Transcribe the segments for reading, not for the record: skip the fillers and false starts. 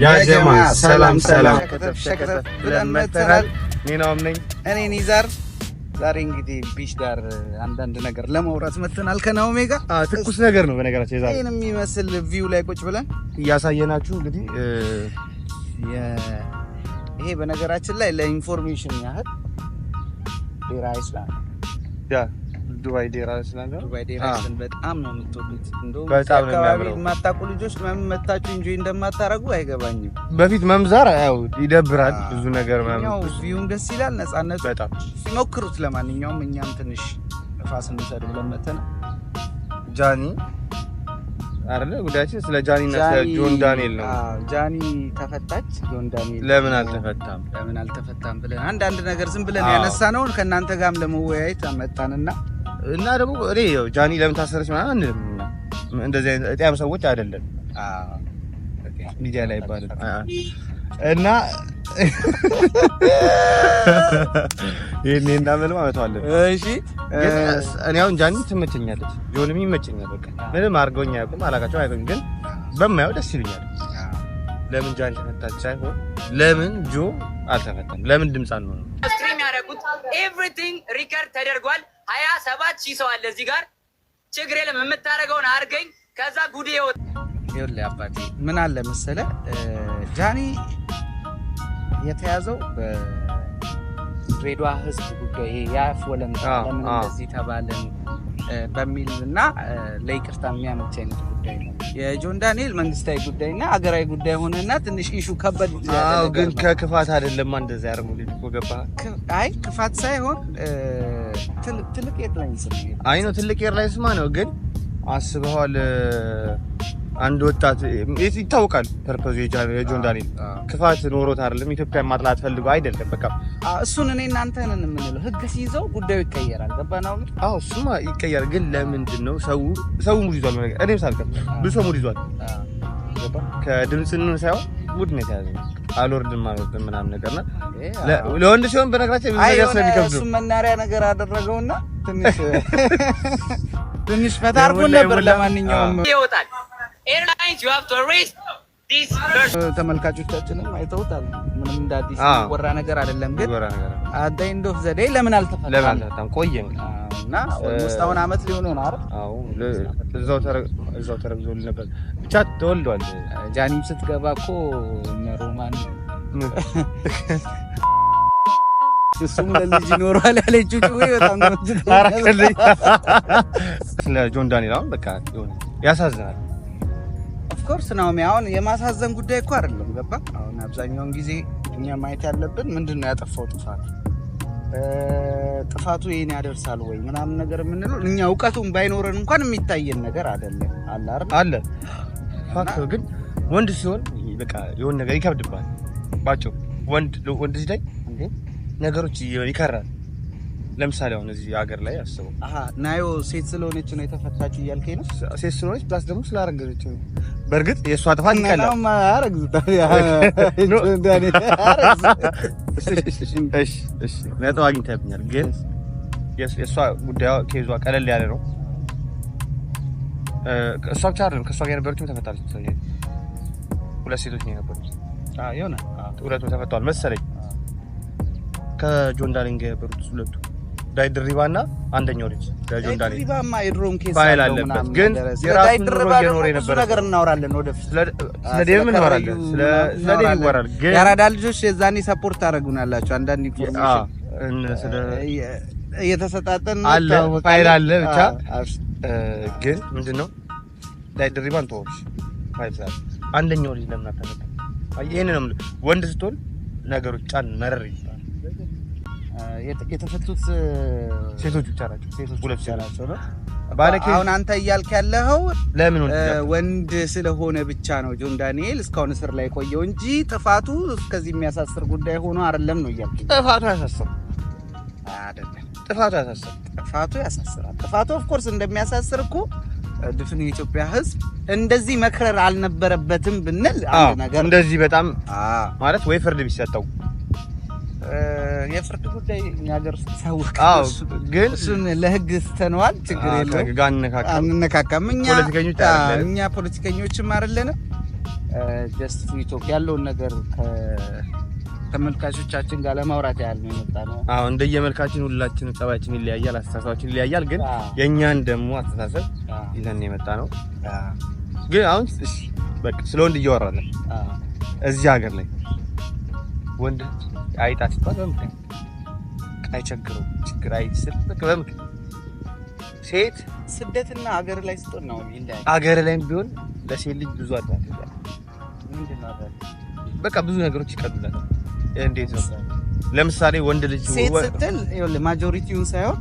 ያ ጀማ ሰላም ሸከተፍ ብለን መተናል። ኒናም ነኝ እኔ ኒዛር። ዛሬ እንግዲህ ቢሽ ዳር አንዳንድ ነገር ለማውራት መተናል ከናውሜ ጋር። ትኩስ ነገር ነው በነገራችን የዛሬ ይሄን የሚመስል ቪው ላይ ቁጭ ብለን እያሳየናችሁ እንግዲህ ይሄ በነገራችን ላይ ለኢንፎርሜሽን ያህል ዴራ አይስላንድ ዱባይ ዴራ አይስላንድ በጣም ነው የምትወዱት። እንደውም በጣም ነው የሚያምረው። የማታውቁ ልጆች መምመታችሁ እንጂ እንደማታረጉ አይገባኝም። በፊት መምዛር ያው ይደብራል ብዙ ነገር ያው ቪውም ደስ ይላል፣ ነፃነት በጣም ሲሞክሩት። ለማንኛውም እኛም ትንሽ ነፋስ እንውሰድ ብለን መተናል። ጃኒ አይደለ ጉዳያችን ስለ ጃኒ እና ስለ ጆን ዳንኤል ነው። ጃኒ ተፈታች፣ ጆን ዳንኤል ለምን አልተፈታም ብለን አንዳንድ ነገር ዝም ብለን ያነሳነው ከእናንተ ጋርም ለመወያየት አመጣንና እና ደግሞ እኔ ጃኒ ለምን ታሰረች ማለት አንልም። እንደዚህ አይነት እጣም ሰዎች አይደለም። ሚዲያ ላይ ይባላል እና ይሄን እንዳመለ ማለት አለ። እሺ እኔ አሁን ጃኒ ትመቸኛለች፣ ጆንም ይመቸኛል። በቃ ምንም አድርገውኝ አያውቁም፣ አላቃቸው አይደለም። ግን በማየው ደስ ይለኛል። ለምን ጃኒ ተፈታች ሳይሆን ለምን ጆ አልተፈታም፣ ለምን ድምጽ አልሆነም። ስትሪም ያደረጉት ኤቭሪቲንግ ሪከርድ ተደርጓል። 27000 ሰው አለ እዚህ ጋር። ችግር የለም የምታረገውን አድርገኝ። ከዛ ጉዴ ይወጣ። ይኸውልህ አባቴ ምን አለ መሰለህ፣ ጃኒ የተያዘው በድሬዳዋ ህዝብ ጉዳይ ይሄ ያፍ ወለምታ ለምን እንደዚህ ተባለን በሚልና ለይቅርታ የሚያመች አይነት ጉዳይ ነው። የጆን ዳንኤል መንግስታዊ ጉዳይና አገራዊ ጉዳይ ሆነና ትንሽ ኢሹ ከበድ ያለ ግን ከክፋት አይደለም እንደዛ ያርሙ ልጅ ገባ። አይ ክፋት ሳይሆን ትልቅ ኤርላይንስ ነው። አይ ነው ትልቅ ኤርላይንስ ነው። ግን አስበዋል አንድ ወጣት ይታወቃል ፐርፐዙ የጆን ዳንኤል ክፋት ኖሮት አይደለም ኢትዮጵያን ማጥላት ፈልጎ አይደለም። በቃ እሱን እኔ እናንተ ነን የምንለው። ህግ ሲይዘው ጉዳዩ ይቀየራል። ገባናው? አዎ እሱማ ይቀየራል። ግን ለምንድን ነው ሰው ሙድ ይዟል ነገር እኔም ሳልከም ብዙ ሰው ሙድ ይዟል። ገባ ከድምጽን ሳይሆን ሙድ ነው የተያዘው። አልወርድም ምናምን ነገርና ለወንድ ሲሆን በነገራችን ነገር ስለሚከብድ እሱ መናሪያ ነገር አደረገውና ትንሽ ፈታርኩን ነበር። ለማንኛውም ይወጣል ኤርላይንስ you have to arrest this person። ተመልካቾቻችንም አይተውታል። ምንም እንዳዲስ ወራ ነገር አይደለም። ግን at the end of the day ለምን አልተፈታም ቆየ እና ሙስታውን አመት ሊሆን ነው አይደል? አዎ እዛው ተረግዞል ነበር። ብቻ ተወልዷል። ጃኒም ስትገባ እኮ ሮማን እሱም ለልጅ ኖሯል ያለችው ጩኸ በጣም ነው አራከልኝ። ስለ ጆን ዳንኤል አሁን በቃ ያሳዝናል። ኦፍ ኮርስ ነው አሁን የማሳዘን ጉዳይ እኮ አይደለም። ገባ? አሁን አብዛኛውን ጊዜ እኛ ማየት ያለብን ምንድነው ያጠፋው ጥፋቱ ይሄን ያደርሳል ወይ ምናምን ነገር የምንለው እኛ እውቀቱን ባይኖረን እንኳን የሚታየን ነገር አይደለም። አለ አይደል? አለ ፋክት። ግን ወንድ ሲሆን በቃ የሆነ ነገር ይከብድባል። ባጭው ወንድ ልጅ ላይ ነገሮች ይከራል። ለምሳሌ አሁን እዚህ ሀገር ላይ አስበው ናዮ ሴት ስለሆነች ነው የተፈታችው እያልከኝ ነው? ሴት ስለሆነች ፕላስ ደግሞ ስላረገዘች ነው። በእርግጥ የእሷ ጥፋት ይቀላል። እሺ ነጥብ አግኝተህብኛል። ግን የእሷ ጉዳዩ ከይዟ ቀለል ያለ ነው። እሷ ብቻ አይደለም ከእሷ ጋር የነበረችው ተፈታለች። ሁለት ሴቶች ነው የነበሩት። ይሆናል ሁለቱ ተፈተዋል መሰለኝ። ከጆን ዳንኤል ጋር የነበሩት ሁለቱ ዳይድሪባና አንደኛው ልጅ ጆን ዳንኤል ዳይድሪባማ የድሮም ኬስ አለው ምናምን። ግን የራሱን ኑሮ እየኖረ ነበር። ነገር እናወራለን ወደፊት ስለ ዴም እናወራለን። ስለ ዴም ይወራል። ግን ያራዳ ልጆች የዛኔ ሰፖርት ታደርጉናላችሁ። አንዳንድ ኢንፎርሜሽን ስለ እየተሰጣጠን አለ ፋይል አለ ብቻ። ግን ምንድነው ዳይድሪባን ተወርሽ ፋይል ሳይሆን አንደኛው ልጅ ለምን አታመጣ? ይሄንን ነው ወንድ ስትሆን ነገሮች ጫን መረር ይባላል። የተፈቱት ሴቶች ብቻ ናቸው። ሴቶች ሁለት ብቻ ናቸው ነው ባለከ። አሁን አንተ እያልክ ያለኸው ለምን ወንድ ስለሆነ ብቻ ነው ጆን ዳንኤል እስካሁን እስር ላይ ቆየው እንጂ ጥፋቱ እስከዚህ የሚያሳስር ጉዳይ ሆኖ አይደለም ነው እያልክ? ጥፋቱ ያሳስር አይደለም። ጥፋቱ ያሳስራል። ጥፋቱ ኦፍ ኮርስ እንደሚያሳስር እኮ ድፍን የኢትዮጵያ ሕዝብ እንደዚህ መክረር አልነበረበትም ብንል አንድ ነገር እንደዚህ በጣም ማለት ወይ ፍርድ ቢሰጠው የፍርድ ጉዳይ እኛ ሀገር ተሳውቅ። ግን እሱን ለህግ ስተነዋል። ችግር የለውም። አንነካካም። እኛ ፖለቲከኞችም አይደለንም። ጀስት ፍሪ ቶክ ያለውን ነገር ተመልካቾቻችን ጋር ለማውራት ያህል ነው የመጣነው። አዎ እንደየመልካችን ሁላችንም ጸባያችን ይለያያል፣ አስተሳሰባችን ይለያያል። ግን የኛን ደግሞ አስተሳሰብ ይዘን የመጣነው ግን አሁን እሺ በቃ ስለ ወንድ እያወራን እዚህ ሀገር ላይ ወንድ አይጣ ሲባል በምክንያት አይቸግረው ችግር አይስል በቃ በምክንያት ሴት ስደትና ሀገር ላይ ስትሆን ነው ይላል። ሀገር ላይም ቢሆን ለሴት ልጅ ብዙ አድርጋለች። ምንድነው አይደል? በቃ ብዙ ነገሮች ይቀርቡላታል። እንዴት ነው ለምሳሌ ወንድ ልጅ ሴት ስትል ይኸውልህ ማጆሪቲውን ሳይሆን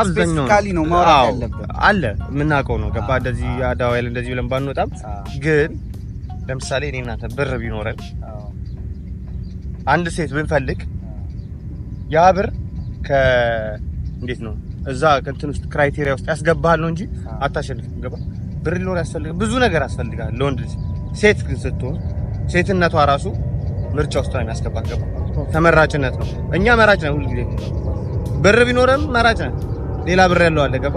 ስፔሲፊካሊ ነው ማውራት ያለበት አለ የምናውቀው ነው ገባ እንደዚህ አዳዋይል እንደዚህ ብለን ባንወጣም ግን ለምሳሌ እኔ እና አንተ ብር ቢኖረን አንድ ሴት ብንፈልግ ያ ብር እንዴት ነው እዛ እንትን ውስጥ ክራይቴሪያ ውስጥ ያስገባሃል ነው እንጂ አታሸንፍም ገባ ብር ሊኖር ያስፈልጋል ብዙ ነገር ያስፈልጋል ለወንድ ልጅ ሴት ግን ስትሆን ሴትነቷ ራሱ ምርጫ ውስጥ ነው የሚያስገባት ገባ ተመራጭነት ነው እኛ መራጭ ነን ሁሉ ጊዜ ብር ቢኖርም መራጭ ነን ሌላ ብር ያለው አለ ገባ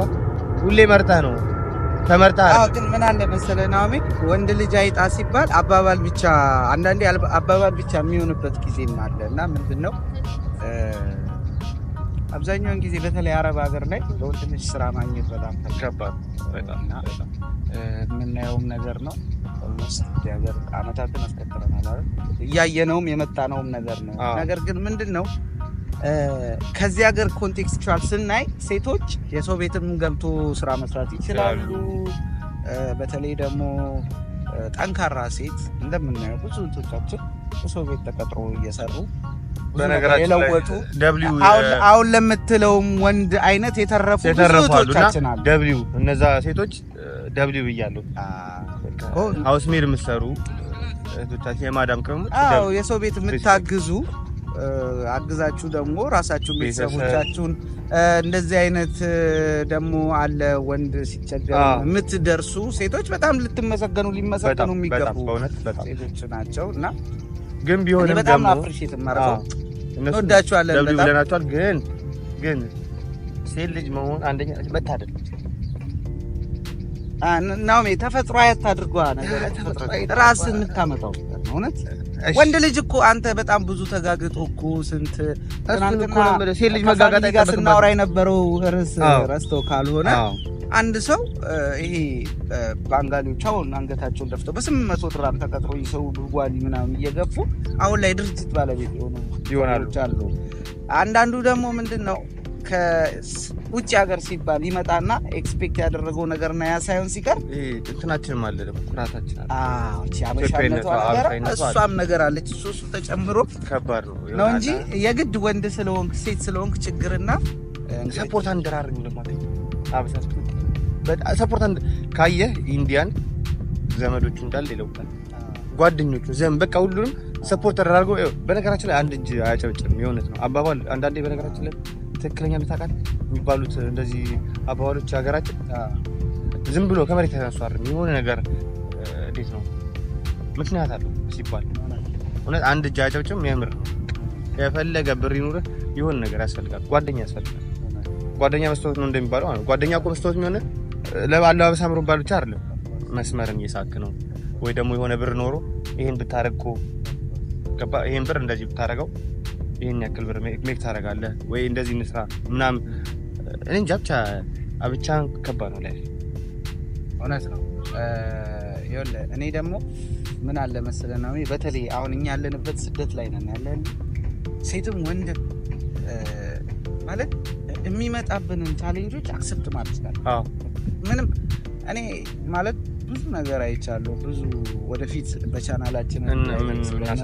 ሁሌ መርጠህ ነው ተመርጠህ አዎ ግን ምን አለ መሰለህ ናሚ ወንድ ልጅ አይጣ ሲባል አባባል ብቻ አንዳንዴ አባባል ብቻ የሚሆንበት ጊዜም አለ እና ምንድነው አብዛኛውን ጊዜ በተለይ አረብ ሀገር ላይ ለወንድ ልጅ ስራ ማግኘት በጣም ከባድ ነው የምናየውም ነገር ነው ኦልሞስት የሀገር አመታትን አስከትረናል አይደል እያየነውም የመጣነውም ነገር ነው ነገር ግን ምንድነው ከዚህ ሀገር ኮንቴክስቹዋል ስናይ ሴቶች የሰው ቤትም ገብቶ ስራ መስራት ይችላሉ በተለይ ደግሞ ጠንካራ ሴት እንደምናየው ብዙ ሴቶቻችን ሰው ቤት ተቀጥሮ እየሰሩ በነገራችን ላይ አሁን ለምትለውም ወንድ አይነት የተረፉ ሴቶቻችን አሉ ደብሊው እነዛ ሴቶች ደብሊው ብያለሁ ሃውስ ሜድ የምትሰሩ እህቶቻችን የማዳም ቅመሞች አዎ የሰው ቤት የምታግዙ አግዛችሁ ደግሞ ራሳችሁን ቤተሰቦቻችሁን እንደዚህ አይነት ደግሞ አለ ወንድ ሲቸገር የምትደርሱ ሴቶች በጣም ልትመሰገኑ ሊመሰገኑ የሚገቡ ሴቶች ናቸው እና ግን ቢሆንም በጣም አፕሪሺየት ማረጋው እንወዳችኋለን ደብሊው ብለናቸዋል ግን ሴት ልጅ መሆን አንደኛ መታደል ናውሜ ተፈጥሮ አያታድርጓ ነገር ራስን የምታመጣው እውነት ወንድ ልጅ እኮ አንተ በጣም ብዙ ተጋግጦ እኮ ስንት ትናንትና ሴት ልጅ መጋጋጥ ጋር ስናወራ የነበረው ርዕስ ረስቶ ካልሆነ አንድ ሰው ይሄ ባንጋሊዎች አሁን አንገታቸውን ደፍተው በ800 ድርሃም ተቀጥሮ ይሰው ጉጓሊ ምናምን እየገፉ አሁን ላይ ድርጅት ባለቤት ይሆናሉ አሉ። አንዳንዱ ደግሞ ምንድነው ከውጭ ሀገር ሲባል ይመጣና ኤክስፔክት ያደረገው ነገርና ያ ሳይሆን ሲቀር እንትናችን ማለት ነው ኩራታችን እቺ አበሻነቷ ነገር እሷም ነገር አለች እሱ ተጨምሮ ከባድ ነው እንጂ የግድ ወንድ ስለሆንክ ሴት ስለሆንክ ችግርና ሰፖርት አንደራርግ ነው ማለት አበሳስ በጣም ሰፖርት ካየህ ኢንዲያን ዘመዶቹ እንዳለ ይለውታል ጓደኞቹ ዘም በቃ ሁሉንም ሰፖርት ተደራርገው በነገራችን ላይ አንድ እጅ አያጨብጭም የሆነት ነው አባባል አንዳንዴ በነገራችን ላይ ትክክለኛ ምታቃል የሚባሉት እንደዚህ አባባሎች ሀገራችን ዝም ብሎ ከመሬት ተነሱ አይደል የሆነ ነገር እንዴት ነው ምክንያት አለው ሲባል እውነት አንድ እጅ አያጨብጭም የሚያምር ነው የፈለገ ብር ይኑርህ የሆነ ነገር ያስፈልጋል ጓደኛ ያስፈልጋል ጓደኛ መስጠት ነው እንደሚባለው ማለት ጓደኛ እኮ መስጠት የሚሆነ ለባላው ሳምሩ ባል ብቻ አይደለም መስመርን እየሳክ ነው ወይ ደግሞ የሆነ ብር ኖሮ ይሄን ብታረግኮ ገባ ይሄን ብር እንደዚህ ብታረጋው ይሄን ያክል ብር ሜክ ታረጋለህ ወይ እንደዚህ እንስራ ምናምን እኔ እንጃ ብቻ ከባድ ነው ላይ እውነት ነው ይኸውልህ እኔ ደግሞ ምን አለ መሰለህ ነው በተለይ አሁን እኛ ያለንበት ስደት ላይ ነን ያለን ሴትም ወንድም ማለት የሚመጣብንን ቻሌንጆች አክሰፕት ማድረግ ይችላል ምንም እኔ ማለት ብዙ ነገር አይቻለሁ ብዙ ወደፊት በቻናላችን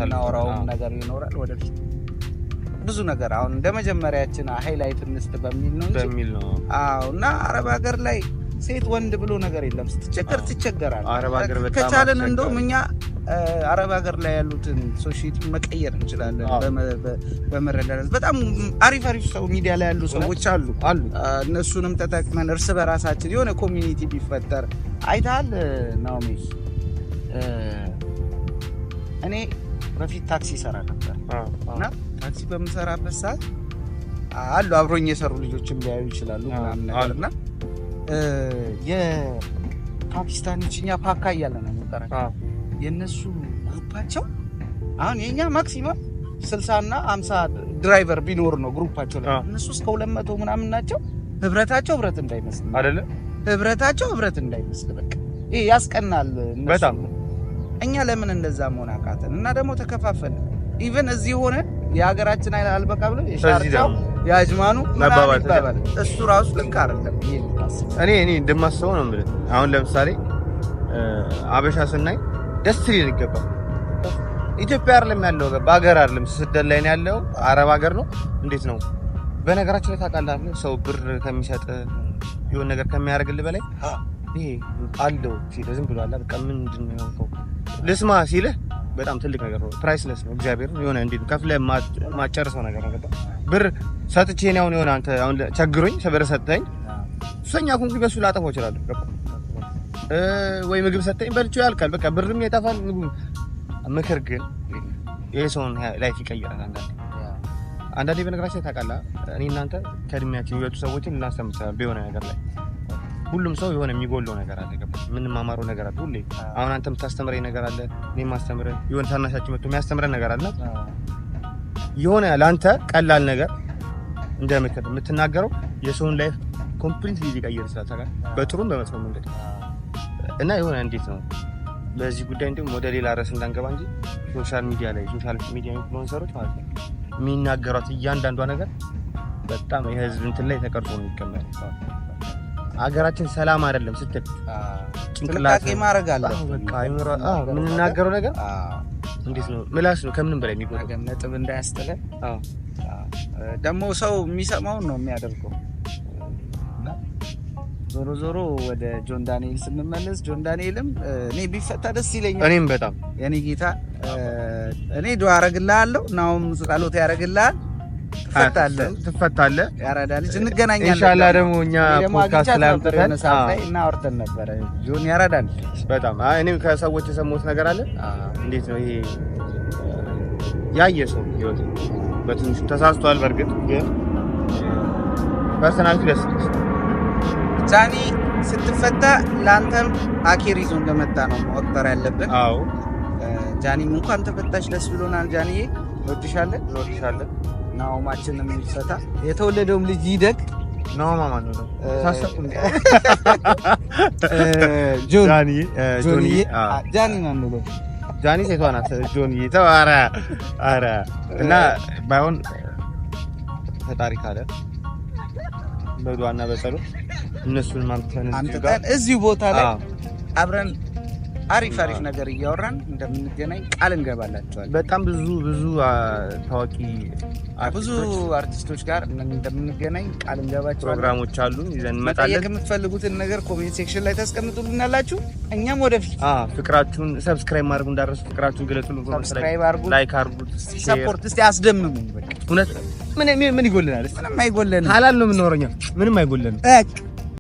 እናወራው ነገር ይኖራል ወደፊት ብዙ ነገር አሁን እንደመጀመሪያችን ሃይላይት እንስት በሚል ነው እና አረብ ሀገር ላይ ሴት ወንድ ብሎ ነገር የለም ስትቸገር ትቸገራለህ አረብ ሀገር በጣም ከቻለን እንደውም እኛ አረብ ሀገር ላይ ያሉትን ሶሳይቲ መቀየር እንችላለን በመረዳዳት በጣም አሪፍ ሰው ሚዲያ ላይ ያሉ ሰዎች አሉ እነሱንም ተጠቅመን እርስ በራሳችን የሆነ ኮሚኒቲ ቢፈጠር አይታል ናኦሚ እኔ በፊት ታክሲ ሰራ ነበር እና ታክሲ በምሰራበት ሰዓት አሉ አብሮኝ የሰሩ ልጆችም ሊያዩ ይችላሉ ምናምን ነገርና የፓኪስታኖች እኛ ፓካ እያለ ነው የምንጠራቸው የነሱ ግሩፓቸው አሁን የኛ ማክሲመም 60 እና 50 ድራይቨር ቢኖር ነው ግሩፓቸው ላይ እነሱ እስከ 200 ምናምን ናቸው። ህብረታቸው ህብረት እንዳይመስል አይደለ? ህብረታቸው ህብረት እንዳይመስል በቃ ይሄ ያስቀናል በጣም። እኛ ለምን እንደዛ መሆን አቃተን? እና ደግሞ ተከፋፈልን። ኢቭን እዚህ ሆነ የሀገራችን አይደል አልበቃ ብሎ የሻርጃው ያጅማኑ ማባባል እሱ ራሱ ልክ አይደለም። እኔ እንደማስበው ነው የምልህ። አሁን ለምሳሌ አበሻ ስናይ ደስ ሊል ይገባል። ኢትዮጵያ አይደለም ያለው በአገር አይደለም ስደት ላይ ነው ያለው፣ አረብ ሀገር ነው። እንዴት ነው በነገራችን ላይ ታውቃለህ፣ ሰው ብር ከሚሰጥ የሆነ ነገር ከሚያደርግልህ በላይ ይሄ አለው ሲል ዝም ብሎ አላ በቃ ምንድነው ነው ልስማ ሲልህ በጣም ትልቅ ነገር ነው። ፕራይስለስ ነው። እግዚአብሔር የሆነ እንዴት ከፍለህ ማጨርሰው ነገር ነው። ብር ሰጥቼ ነው የሆነ አንተ አሁን ቸግሮኝ ሰበረ ሰጠኝ ሱሰኛ ኮንኩ በሱ ላጠፋው እችላለሁ። ወይ ምግብ ሰጠኝ በልቼው ያልቃል። በቃ ብርም ይጠፋል። ምክር ግን የሰውን ላይፍ ይቀይራል። አንዳንዴ በነገራችን ታውቃለህ እኔ እናንተ ከእድሜያችን የሚወጡ ሰዎችን እናስተምራለን በሆነ ነገር ላይ ሁሉም ሰው የሆነ የሚጎለው ነገር አለ። ገባ ምን ማማረው ነገር አለ ሁሌ። አሁን አንተ የምታስተምረኝ ነገር አለ፣ እኔ ማስተምረህ የሆነ ታናሻችን መጥቶ የሚያስተምረን ነገር አለ። የሆነ ለአንተ ቀላል ነገር እንደምትከተ የምትናገረው የሰውን ላይፍ ኮምፕሊትሊ ሊቀይር ይችላል። ታውቃለህ በጥሩም በመጥፎ መንገድ እና የሆነ እንዴት ነው በዚህ ጉዳይ እንደውም ወደ ሌላ ርዕስ እንዳንገባ እንጂ ሶሻል ሚዲያ ኢንፍሉዌንሰሮች ማለት ነው የሚናገሯት እያንዳንዷ ነገር በጣም የህዝብ እንትን ላይ ተቀርጾ ነው የሚቀመጠው። አገራችን ሰላም አይደለም ስትል ጭንቅላት ማረግ አለ። በቃ አይምሮ ምን እናገረው ነገር እንዴት ነው ምላስ ነው ከምንም በላይ የሚጎዳው ነጥብ እንዳያስተለ። ደግሞ ሰው የሚሰማውን ነው የሚያደርገው። ዞሮ ወደ ጆን ዳንኤል ስንመለስ ጆን ዳንኤልም እኔ ቢፈታ ደስ ይለኛል። እኔም በጣም የኔ ጌታ እኔ ዱአ አረግልሃለሁ ናውም ጸሎት ያረግልሃል። ትፈታለህ ያራዳ ልጅ እንገናኛለን ኢንሻአላህ። ደግሞ እኛ ፖድካስት ላይ እናወርተን ነበር ጆን ያራዳል በጣም እኔም ከሰዎች የሰሙት ነገር አለ። እንዴት ነው ይሄ ያየ ሰው ይወጥ በትንሹ ተሳስቷል። በርግጥ ግን ፐርሰናሊቲ ደስ ጃኒ ስትፈታ ላንተም አኬር ይዞ እንደመጣ ነው መቁጠር ያለብን። አዎ ጃኒም እንኳን ተፈታሽ ደስ ብሎናል። ጃኒዬ እንወድሻለን። ናውማችንም ይፈታ የተወለደውም ልጅ ይደግ ነው ማማን ነው ታሰቁን ጃኒ ማን ነው? ጃኒ ሴቷ ናት። ጆንዬ ተዋራ አረ እና ባይሆን ፈጣሪ ካለ በዱዓና በጸሎት እነሱን ማምጣት እዚሁ ቦታ ላይ አብረን አሪፍ ነገር እያወራን እንደምንገናኝ ቃል እንገባላችኋለን። በጣም ብዙ ታዋቂ ብዙ አርቲስቶች ጋር እንደምንገናኝ ቃል እንገባችኋለን። ፕሮግራሞች አሉን ይዘን እንመጣለን። መጠየቅ የምትፈልጉትን ነገር ኮሜንት ሴክሽን ላይ ታስቀምጡልናላችሁ። እኛም ወደፊት ፍቅራችሁን ሰብስክራይብ ማድረግ እንዳትረሱ። ፍቅራችሁን ገለጹልን። ሰብስክራይብ አድርጉ፣ ላይክ አድርጉ፣ ሰፖርት እስቲ አስደምሙን። በቃ እውነት ምን ይጎልናል? ምንም አይጎልንም። ሐላል ነው የምንኖረው። ምንም አይጎልንም።